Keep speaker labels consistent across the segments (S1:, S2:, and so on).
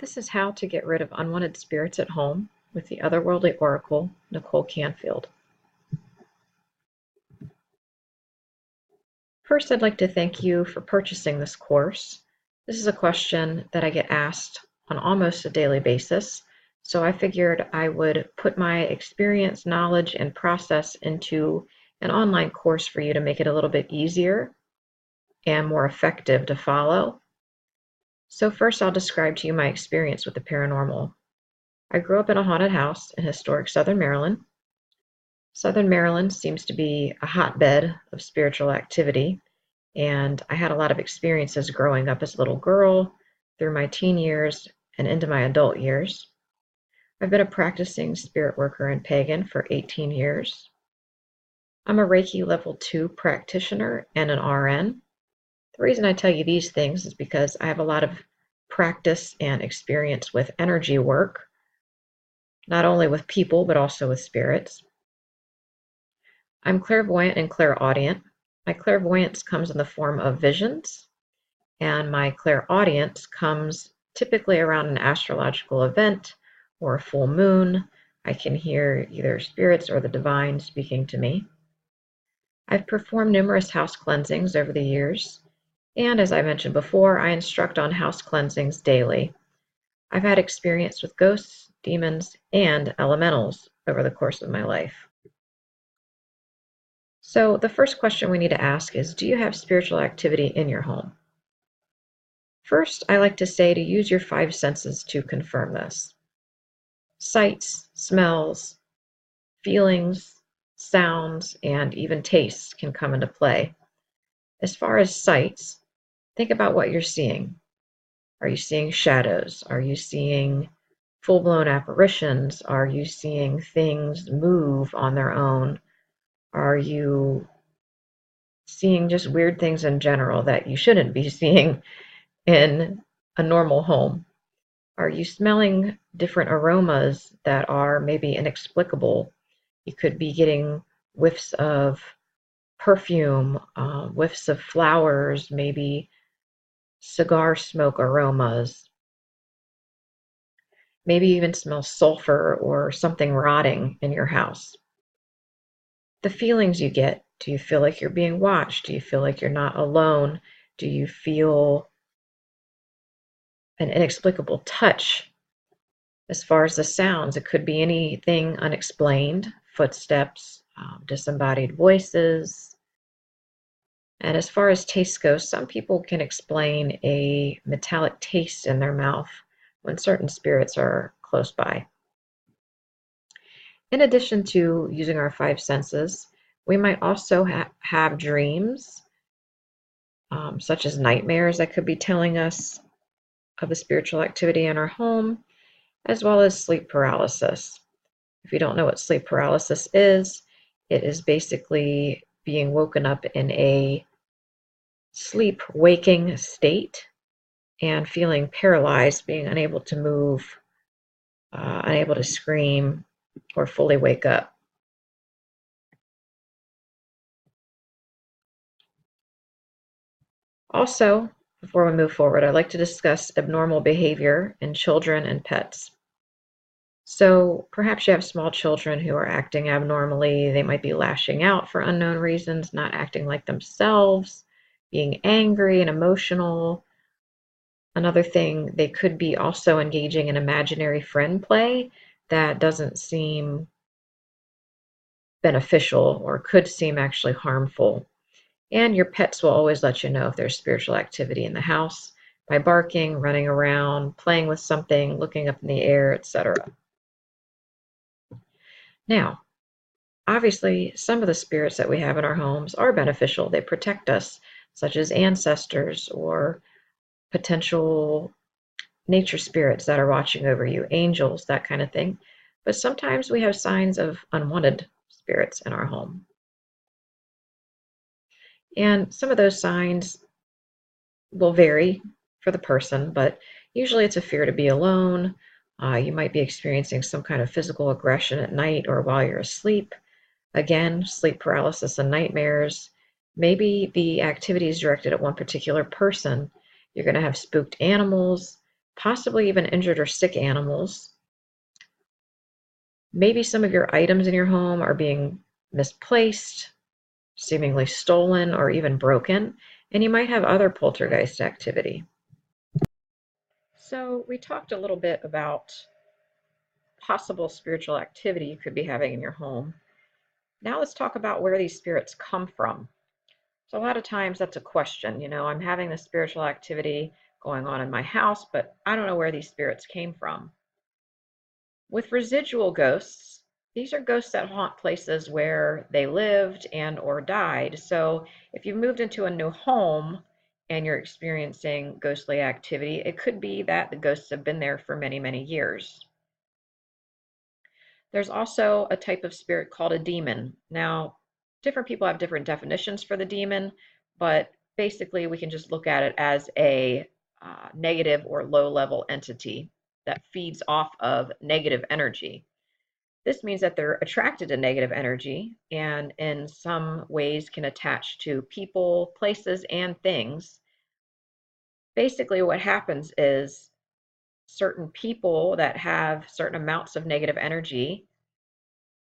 S1: This is how to get rid of unwanted spirits at home with the Otherworldly Oracle, Nicole Canfield. First, I'd like to thank you for purchasing this course. This is a question that I get asked on almost a daily basis, so I figured I would put my experience, knowledge, and process into an online course for you to make it a little bit easier and more effective to follow. So first, I'll describe to you my experience with the paranormal. I grew up in a haunted house in historic Southern Maryland. Southern Maryland seems to be a hotbed of spiritual activity, and I had a lot of experiences growing up as a little girl, through my teen years, and into my adult years. I've been a practicing spirit worker and pagan for 18 years. I'm a Reiki Level 2 practitioner and an RN. The reason I tell you these things is because I have a lot of practice and experience with energy work, not only with people, but also with spirits. I'm clairvoyant and clairaudient. My clairvoyance comes in the form of visions, and my clairaudience comes typically around an astrological event or a full moon. I can hear either spirits or the divine speaking to me. I've performed numerous house cleansings over the years, and as I mentioned before, I instruct on house cleansings daily. I've had experience with ghosts, demons, and elementals over the course of my life. So the first question we need to ask is, do you have spiritual activity in your home? First, I like to say to use your five senses to confirm this. Sights, smells, feelings, sounds, and even tastes can come into play. As far as sights, think about what you're seeing. Are you seeing shadows? Are you seeing full-blown apparitions? Are you seeing things move on their own? Are you seeing just weird things in general that you shouldn't be seeing in a normal home? Are you smelling different aromas that are maybe inexplicable? You could be getting whiffs of perfume, whiffs of flowers, maybe cigar smoke aromas. Maybe you even smell sulfur or something rotting in your house. The feelings you get. Do you feel like you're being watched? Do you feel like you're not alone? Do you feel an inexplicable touch? As far as the sounds, it could be anything unexplained, footsteps, disembodied voices. And as far as taste goes, some people can explain a metallic taste in their mouth when certain spirits are close by. In addition to using our five senses, we might also have dreams, such as nightmares that could be telling us of a spiritual activity in our home, as well as sleep paralysis. If you don't know what sleep paralysis is, it is basically being woken up in a sleep-waking state and feeling paralyzed, being unable to move, unable to scream, or fully wake up. Also, before we move forward, I'd like to discuss abnormal behavior in children and pets. So perhaps you have small children who are acting abnormally. They might be lashing out for unknown reasons, not acting like themselves, being angry and emotional. Another thing, they could be also engaging in imaginary friend play that doesn't seem beneficial or could seem actually harmful. And your pets will always let you know if there's spiritual activity in the house by barking, running around, playing with something, looking up in the air, etc. Now, obviously, some of the spirits that we have in our homes are beneficial. They protect us, such as ancestors or potential nature spirits that are watching over you, angels, that kind of thing. But sometimes we have signs of unwanted spirits in our home. And some of those signs will vary for the person, but usually it's a fear to be alone. You might be experiencing some kind of physical aggression at night or while you're asleep. Again, sleep paralysis and nightmares. Maybe the activity is directed at one particular person. You're going to have spooked animals. possibly even injured or sick animals. Maybe some of your items in your home are being misplaced, seemingly stolen, or even broken, and you might have other poltergeist activity. So, we talked a little bit about possible spiritual activity you could be having in your home. Now, let's talk about where these spirits come from. So, a lot of times that's a question. I'm having this spiritual activity going on in my house, but I don't know where these spirits came from. With residual ghosts, these are ghosts that haunt places where they lived and or died. So if you moved into a new home and you're experiencing ghostly activity, it could be that the ghosts have been there for many, many years. There's also a type of spirit called a demon. Now, different people have different definitions for the demon, but basically we can just look at it as a negative or low level entity that feeds off of negative energy. This means that they're attracted to negative energy and in some ways can attach to people, places, and things. Basically, what happens is certain people that have certain amounts of negative energy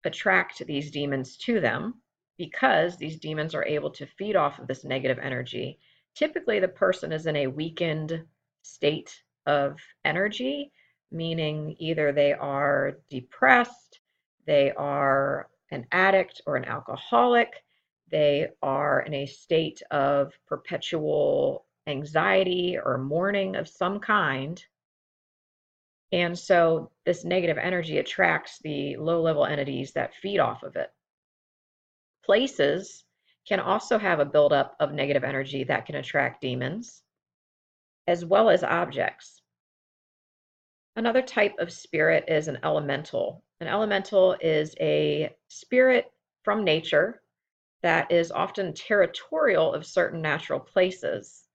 S1: attract these demons to them because these demons are able to feed off of this negative energy. Typically, the person is in a weakened state of energy, meaning either they are depressed, they are an addict or an alcoholic, they are in a state of perpetual anxiety or mourning of some kind. And so this negative energy attracts the low level entities that feed off of it. Places can also have a buildup of negative energy that can attract demons, as well as objects. Another type of spirit is an elemental. An elemental is a spirit from nature that is often territorial of certain natural places.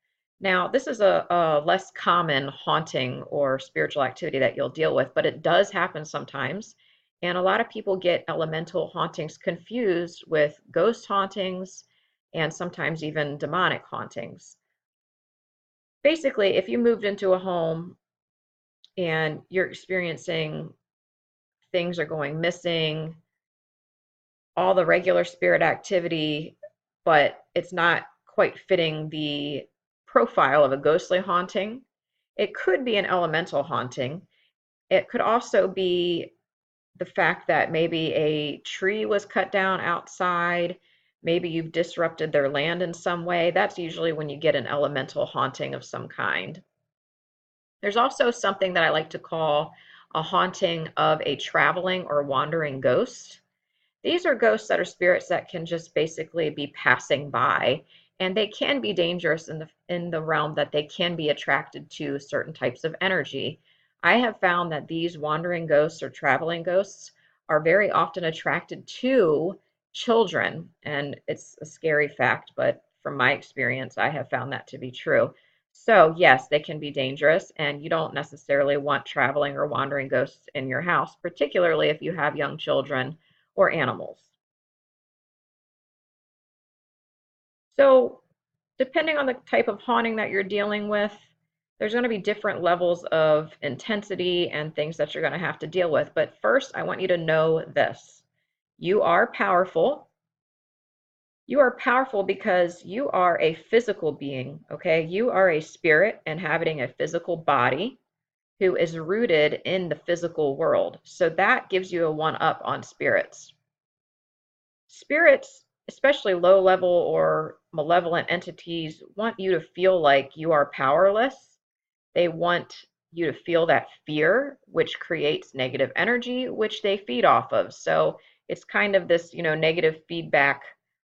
S1: Now, this is a less common haunting or spiritual activity that you'll deal with, but it does happen sometimes. And a lot of people get elemental hauntings confused with ghost hauntings and sometimes even demonic hauntings. Basically, if you moved into a home and you're experiencing things are going missing, all the regular spirit activity, but it's not quite fitting the profile of a ghostly haunting. It could be an elemental haunting. It could also be the fact that maybe a tree was cut down outside. Maybe you've disrupted their land in some way. That's usually when you get an elemental haunting of some kind. There's also something that I like to call a haunting of a traveling or wandering ghost. These are ghosts that are spirits that can just basically be passing by, and they can be dangerous in the realm that they can be attracted to certain types of energy. I have found that these wandering ghosts or traveling ghosts are very often attracted to children, and it's a scary fact, but from my experience, I have found that to be true. So, yes, they can be dangerous, and you don't necessarily want traveling or wandering ghosts in your house, particularly if you have young children or animals. So, depending on the type of haunting that you're dealing with, there's going to be different levels of intensity and things that you're going to have to deal with. But first, I want you to know this. You are powerful. You are powerful because you are a physical being, okay? You are a spirit inhabiting a physical body who is rooted in the physical world. So that gives you a one up on spirits. Spirits, especially low level or malevolent entities, want you to feel like you are powerless. They want you to feel that fear, which creates negative energy, which they feed off of. So it's kind of this, negative feedback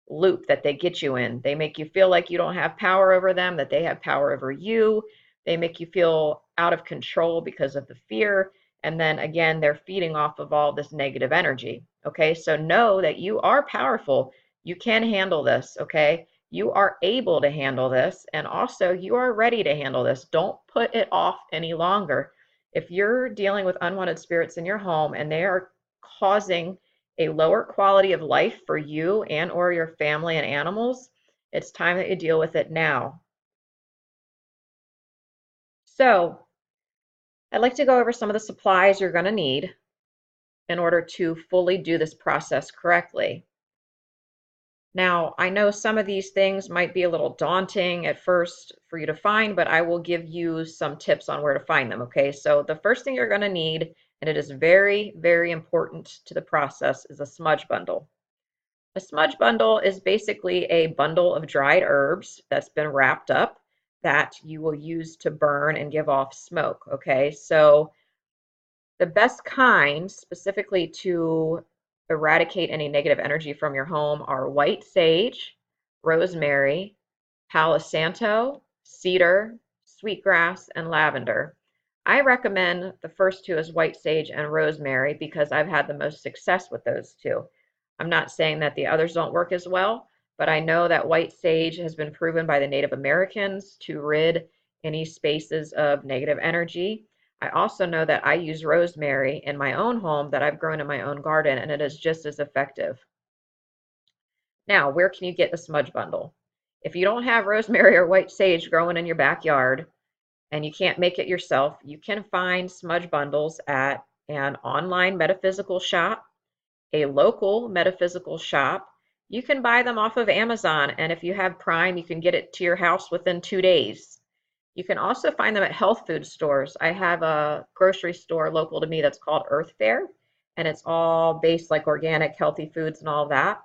S1: loop that they get you in. They make you feel like you don't have power over them, that they have power over you. They make you feel out of control because of the fear. And then again, they're feeding off of all this negative energy. Okay, so know that you are powerful. You can handle this. Okay, you are able to handle this, and also you are ready to handle this. Don't put it off any longer. If you're dealing with unwanted spirits in your home and they are causing a lower quality of life for you and or your family and animals, it's time that you deal with it now. So I'd like to go over some of the supplies you're going to need in order to fully do this process correctly. Now, I know some of these things might be a little daunting at first for you to find, but I will give you some tips on where to find them, okay? So the first thing you're going to need, and it is very, very important to the process, is a smudge bundle. A smudge bundle is basically a bundle of dried herbs that's been wrapped up that you will use to burn and give off smoke, okay? So the best kind, specifically to eradicate any negative energy from your home, are white sage, rosemary, palo santo, cedar, sweetgrass, and lavender. I recommend the first two as white sage and rosemary because I've had the most success with those two. I'm not saying that the others don't work as well, but I know that white sage has been proven by the Native Americans to rid any spaces of negative energy. I also know that I use rosemary in my own home that I've grown in my own garden, and it is just as effective. Now, where can you get the smudge bundle? If you don't have rosemary or white sage growing in your backyard and you can't make it yourself, you can find smudge bundles at an online metaphysical shop, a local metaphysical shop. You can buy them off of Amazon, and if you have Prime, you can get it to your house within 2 days. You can also find them at health food stores. I have a grocery store local to me that's called Earth Fare, and it's all based like organic, healthy foods and all that.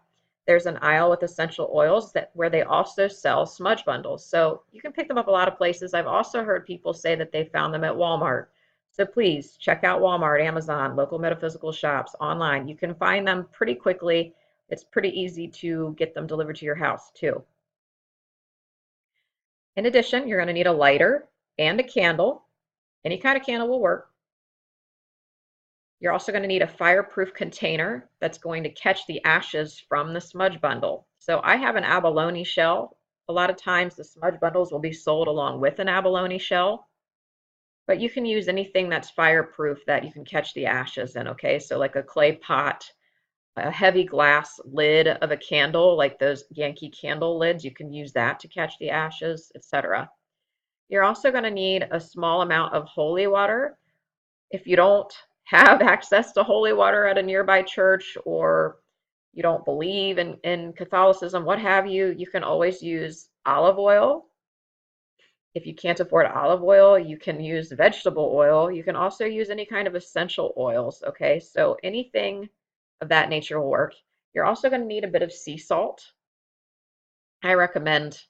S1: There's an aisle with essential oils that where they also sell smudge bundles. So you can pick them up a lot of places. I've also heard people say that they found them at Walmart. So please check out Walmart, Amazon, local metaphysical shops, online. You can find them pretty quickly. It's pretty easy to get them delivered to your house too. In addition, you're going to need a lighter and a candle. Any kind of candle will work. You're also going to need a fireproof container that's going to catch the ashes from the smudge bundle. So I have an abalone shell. A lot of times the smudge bundles will be sold along with an abalone shell, but you can use anything that's fireproof that you can catch the ashes in, okay? So like a clay pot, a heavy glass lid of a candle, like those Yankee candle lids, you can use that to catch the ashes, etc. You're also going to need a small amount of holy water. If you don't have access to holy water at a nearby church, or you don't believe in Catholicism, what have you, you can always use olive oil. If you can't afford olive oil, you can use vegetable oil. You can also use any kind of essential oils, okay? So anything of that nature will work. You're also going to need a bit of sea salt. I recommend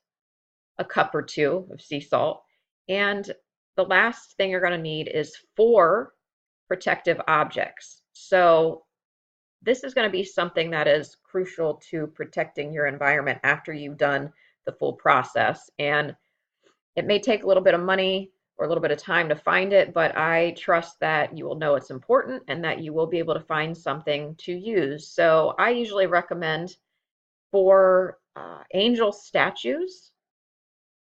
S1: a cup or two of sea salt. And the last thing you're going to need is 4 protective objects. So this is going to be something that is crucial to protecting your environment after you've done the full process. And it may take a little bit of money or a little bit of time to find it, but I trust that you will know it's important and that you will be able to find something to use. So I usually recommend 4 angel statues.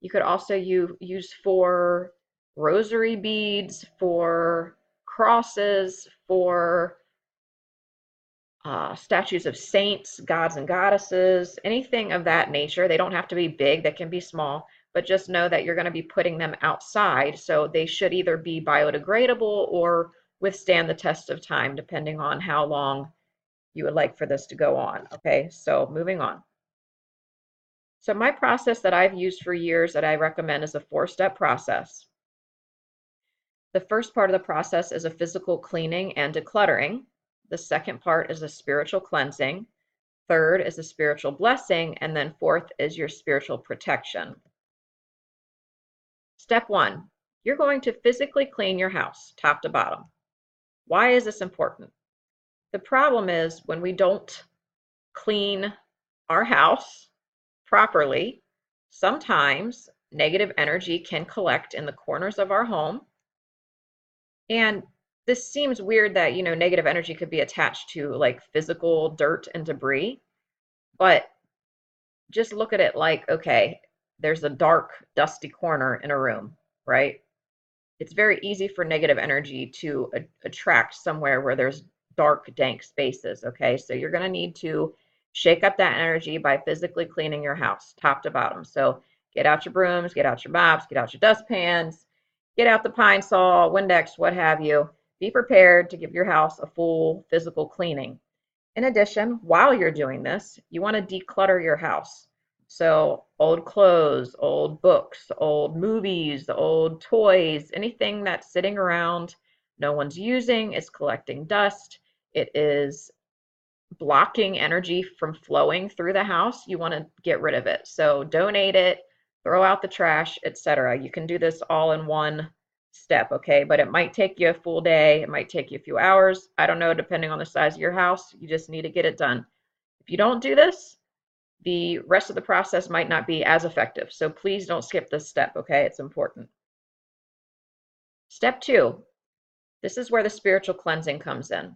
S1: You could also use 4 rosary beads, 4 crosses, 4 statues of saints, gods and goddesses, anything of that nature. They don't have to be big, they can be small, but just know that you're going to be putting them outside. So they should either be biodegradable or withstand the test of time, depending on how long you would like for this to go on. Okay, so moving on. So my process that I've used for years that I recommend is a 4-step process. The first part of the process is a physical cleaning and decluttering. The second part is a spiritual cleansing. Third is a spiritual blessing. And then fourth is your spiritual protection. Step 1, you're going to physically clean your house, top to bottom. Why is this important? The problem is when we don't clean our house properly, sometimes negative energy can collect in the corners of our home. And this seems weird that, negative energy could be attached to like physical dirt and debris, but just look at it like, okay, there's a dark, dusty corner in a room, right? It's very easy for negative energy to attract somewhere where there's dark, dank spaces, okay? So you're going to need to shake up that energy by physically cleaning your house, top to bottom. So get out your brooms, get out your mops, get out your dustpans, Get out the Pine Sol, Windex, what have you. Be prepared to give your house a full physical cleaning. In addition, while you're doing this, you want to declutter your house. So old clothes, old books, old movies, old toys, anything that's sitting around, no one's using, is collecting dust. It is blocking energy from flowing through the house. You want to get rid of it. So donate it, throw out the trash, etc. You can do this all in one step, okay? But it might take you a full day. It might take you a few hours. I don't know, depending on the size of your house. You just need to get it done. If you don't do this, the rest of the process might not be as effective. So please don't skip this step, okay? It's important. Step 2, this is where the spiritual cleansing comes in.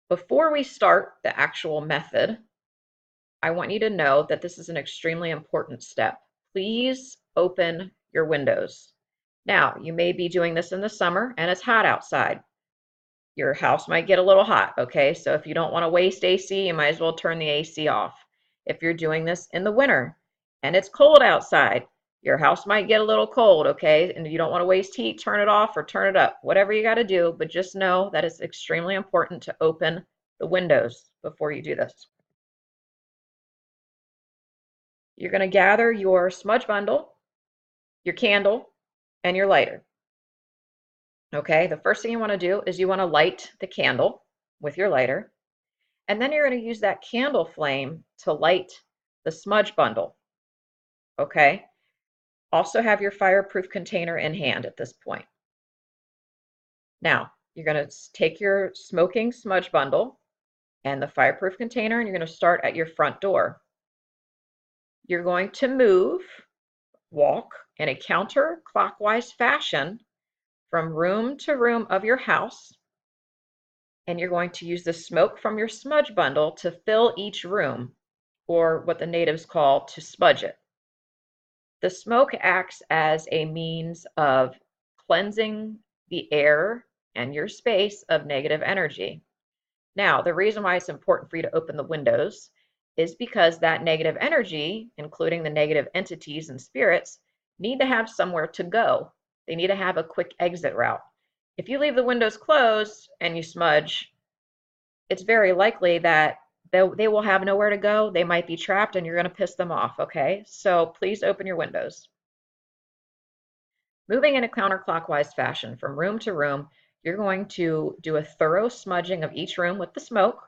S1: Before we start the actual method, I want you to know that this is an extremely important step. Please open your windows. Now, you may be doing this in the summer and it's hot outside. Your house might get a little hot, okay? So if you don't want to waste AC, you might as well turn the AC off. If you're doing this in the winter and it's cold outside, your house might get a little cold, okay? And you don't want to waste heat, turn it off or turn it up, whatever you got to do, but just know that it's extremely important to open the windows before you do this. You're going to gather your smudge bundle, your candle, and your lighter. Okay, the first thing you want to do is you want to light the candle with your lighter, and then you're going to use that candle flame to light the smudge bundle. Okay, also have your fireproof container in hand at this point. Now, you're going to take your smoking smudge bundle and the fireproof container, and you're going to start at your front door. You're going to walk in a counterclockwise fashion from room to room of your house, and you're going to use the smoke from your smudge bundle to fill each room, or what the natives call to smudge it. The smoke acts as a means of cleansing the air and your space of negative energy. Now, the reason why it's important for you to open the windows is because that negative energy, including the negative entities and spirits, need to have somewhere to go. They need to have a quick exit route. If you leave the windows closed and you smudge, it's very likely that they will have nowhere to go. They might be trapped and you're going to piss them off, okay? So please open your windows. Moving in a counterclockwise fashion from room to room, you're going to do a thorough smudging of each room with the smoke.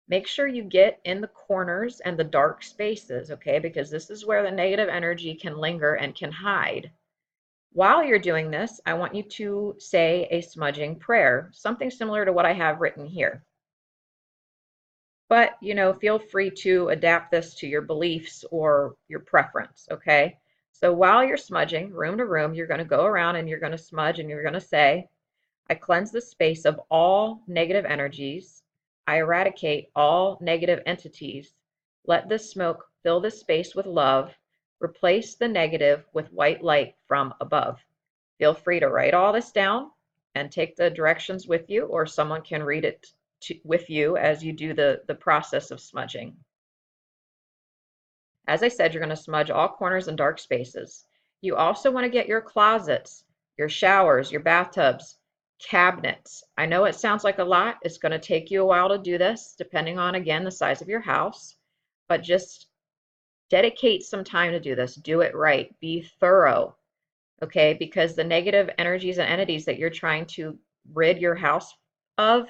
S1: Make sure you get in the corners and the dark spaces, okay? Because this is where the negative energy can linger and can hide. While you're doing this, I want you to say a smudging prayer, something similar to what I have written here. But, feel free to adapt this to your beliefs or your preference, okay? So while you're smudging room to room, you're going to go around and you're going to smudge and you're going to say, I cleanse the space of all negative energies. I eradicate all negative entities. Let this smoke fill this space with love. Replace the negative with white light from above. Feel free to write all this down and take the directions with you, or someone can read it with you as you do the process of smudging. As I said, you're going to smudge all corners and dark spaces. You also want to get your closets, your showers, your bathtubs, cabinets. I know it sounds like a lot. It's going to take you a while to do this, depending on, again, the size of your house. But just dedicate some time to do this. Do it right. Be thorough, okay? Because the negative energies and entities that you're trying to rid your house of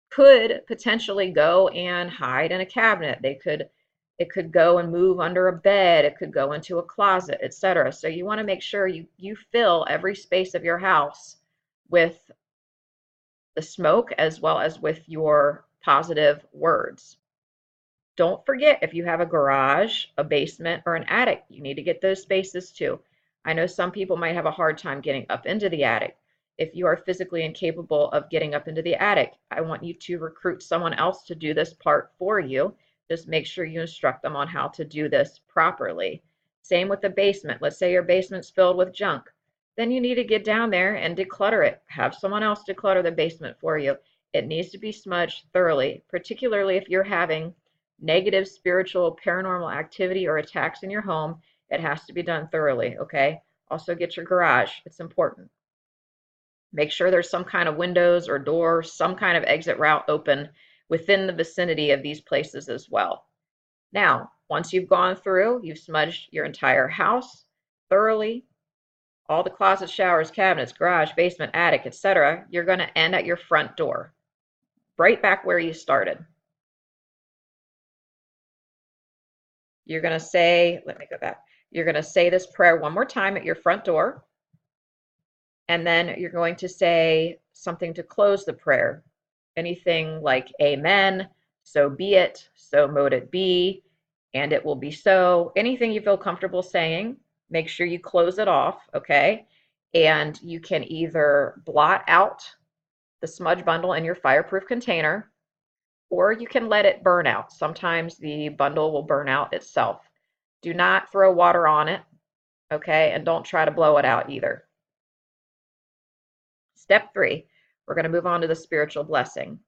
S1: could potentially go and hide in a cabinet. It could go and move under a bed. It could go into a closet, etc. So you want to make sure you fill every space of your house with the smoke as well as with your positive words. Don't forget, if you have a garage, a basement, or an attic, you need to get those spaces too. I know some people might have a hard time getting up into the attic. If you are physically incapable of getting up into the attic, I want you to recruit someone else to do this part for you. Just make sure you instruct them on how to do this properly. Same with the basement. Let's say your basement's filled with junk. Then you need to get down there and declutter it. Have someone else declutter the basement for you. It needs to be smudged thoroughly, particularly if you're having negative spiritual paranormal activity or attacks in your home. It has to be done thoroughly, okay? Also get your garage. It's important. Make sure there's some kind of windows or door, some kind of exit route open within the vicinity of these places as well. Now, once you've gone through, you've smudged your entire house thoroughly, all the closets, showers, cabinets, garage, basement, attic, etc., you're going to end at your front door, right back where you started. You're going to say, let me go back. You're going to say this prayer one more time at your front door, and then you're going to say something to close the prayer. Anything like amen, so be it, so mote it be, and it will be so. Anything you feel comfortable saying, make sure you close it off, okay? And you can either blot out the smudge bundle in your fireproof container, or you can let it burn out. Sometimes the bundle will burn out itself. Do not throw water on it, okay? And don't try to blow it out either. Step 3, we're going to move on to the spiritual blessing.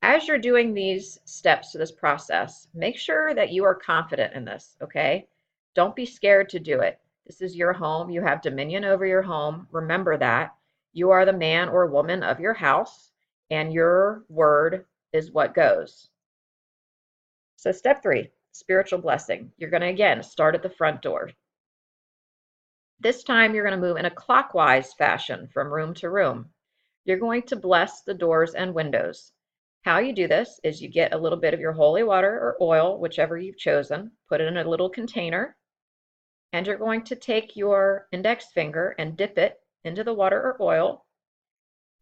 S1: As you're doing these steps to this process, make sure that you are confident in this, okay? Don't be scared to do it. This is your home. You have dominion over your home. Remember that. You are the man or woman of your house, and your word is what goes. So step 3, spiritual blessing. You're going to, again, start at the front door. This time you're going to move in a clockwise fashion from room to room. You're going to bless the doors and windows. How you do this is you get a little bit of your holy water or oil, whichever you've chosen, put it in a little container, and you're going to take your index finger and dip it into the water or oil,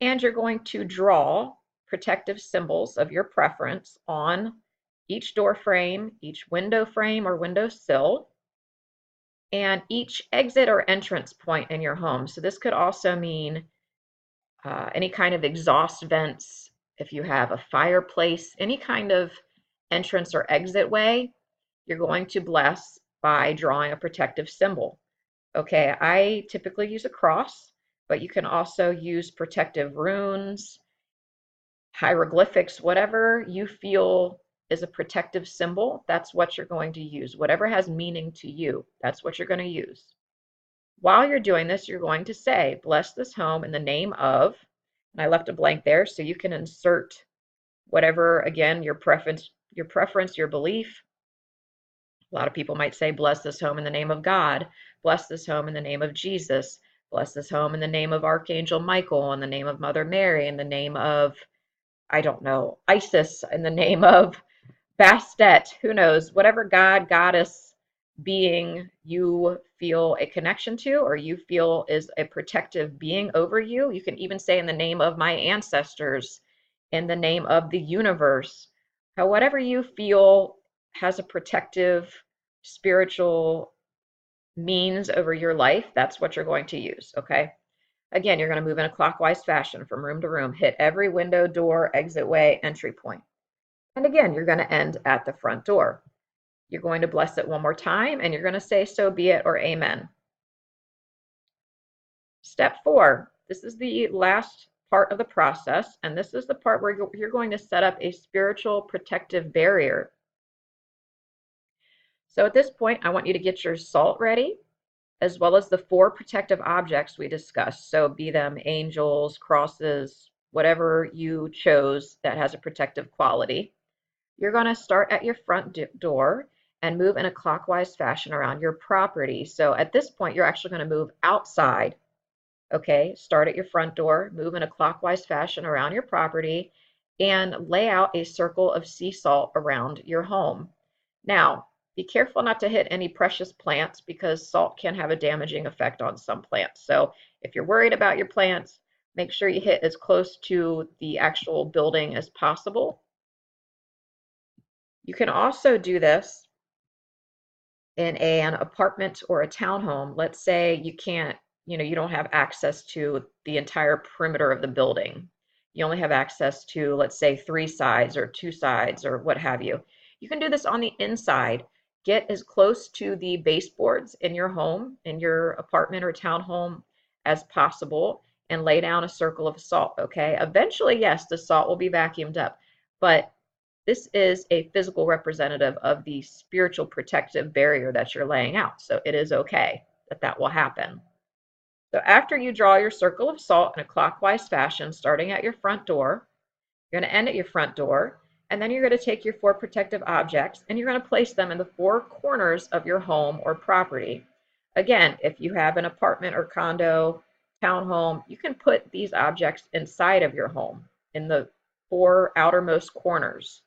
S1: and you're going to draw protective symbols of your preference on each door frame, each window frame or window sill, and each exit or entrance point in your home. So this could also mean any kind of exhaust vents, if you have a fireplace, any kind of entrance or exit way, you're going to bless by drawing a protective symbol. Okay, I typically use a cross, but you can also use protective runes, hieroglyphics, whatever you feel is a protective symbol, that's what you're going to use. Whatever has meaning to you, that's what you're going to use. While you're doing this, you're going to say, bless this home in the name of, and I left a blank there, so you can insert whatever, again, your preference, your belief. A lot of people might say, bless this home in the name of God, bless this home in the name of Jesus, bless this home in the name of Archangel Michael, in the name of Mother Mary, in the name of, I don't know, Isis, in the name of Bastet, who knows, whatever God, goddess, being you feel a connection to or you feel is a protective being over you. You can even say in the name of my ancestors, in the name of the universe, whatever you feel has a protective spiritual means over your life, that's what you're going to use, okay? Again, you're going to move in a clockwise fashion from room to room, hit every window, door, exit way, entry point. And again, you're going to end at the front door. You're going to bless it one more time, and you're going to say, so be it, or amen. Step 4, this is the last part of the process, and this is the part where you're going to set up a spiritual protective barrier. So at this point, I want you to get your salt ready, as well as the 4 protective objects we discussed. So be them angels, crosses, whatever you chose that has a protective quality. You're going to start at your front door and move in a clockwise fashion around your property. So at this point, you're actually going to move outside. Okay, start at your front door, move in a clockwise fashion around your property, and lay out a circle of sea salt around your home. Now, be careful not to hit any precious plants because salt can have a damaging effect on some plants. So if you're worried about your plants, make sure you hit as close to the actual building as possible. You can also do this in an apartment or a townhome. Let's say you can't, you don't have access to the entire perimeter of the building. You only have access to, let's say, 3 sides or 2 sides or what have you. You can do this on the inside. Get as close to the baseboards in your home, in your apartment or townhome as possible, and lay down a circle of salt, okay? Eventually, yes, the salt will be vacuumed up, but this is a physical representative of the spiritual protective barrier that you're laying out, so it is okay. that will happen. So after you draw your circle of salt in a clockwise fashion, starting at your front door, you're going to end at your front door, and then you're going to take your 4 protective objects and you're going to place them in the 4 corners of your home or property. Again, if you have an apartment or condo, townhome, you can put these objects inside of your home in the 4 outermost corners.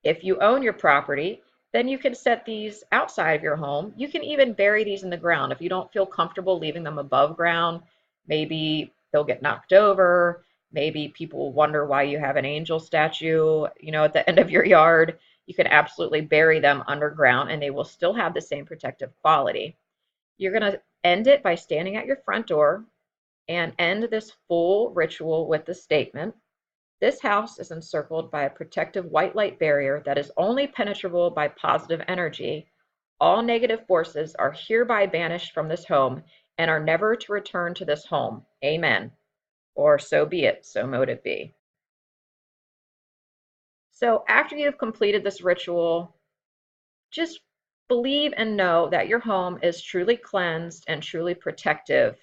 S1: If you own your property, then you can set these outside of your home. You can even bury these in the ground if you don't feel comfortable leaving them above ground. Maybe they'll get knocked over. Maybe people will wonder why you have an angel statue, at the end of your yard. You can absolutely bury them underground and they will still have the same protective quality. You're going to end it by standing at your front door and end this full ritual with the statement, "This house is encircled by a protective white light barrier that is only penetrable by positive energy. All negative forces are hereby banished from this home and are never to return to this home. Amen." Or so be it, so mote it be. So after you've completed this ritual, just believe and know that your home is truly cleansed and truly protective,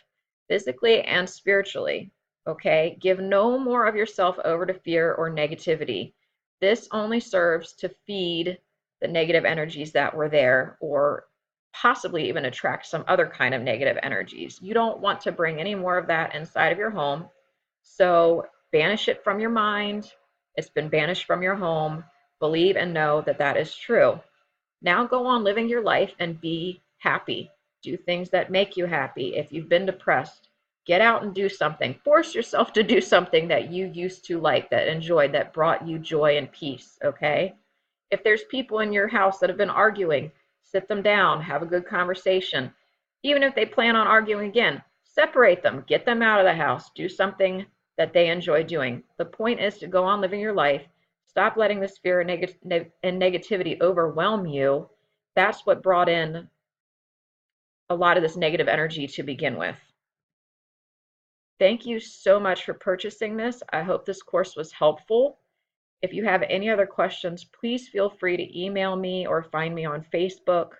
S1: physically and spiritually. Okay? Give no more of yourself over to fear or negativity. This only serves to feed the negative energies that were there, or possibly even attract some other kind of negative energies. You don't want to bring any more of that inside of your home. So banish it from your mind. It's been banished from your home. Believe and know that that is true. Now go on living your life and be happy. Do things that make you happy. If you've been depressed, get out and do something. Force yourself to do something that you used to like, that enjoyed, that brought you joy and peace, okay? If there's people in your house that have been arguing, sit them down, have a good conversation. Even if they plan on arguing again, separate them, get them out of the house, do something that they enjoy doing. The point is to go on living your life. Stop letting this fear and negativity overwhelm you. That's what brought in a lot of this negative energy to begin with. Thank you so much for purchasing this. I hope this course was helpful. If you have any other questions, please feel free to email me or find me on Facebook.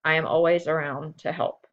S1: I am always around to help.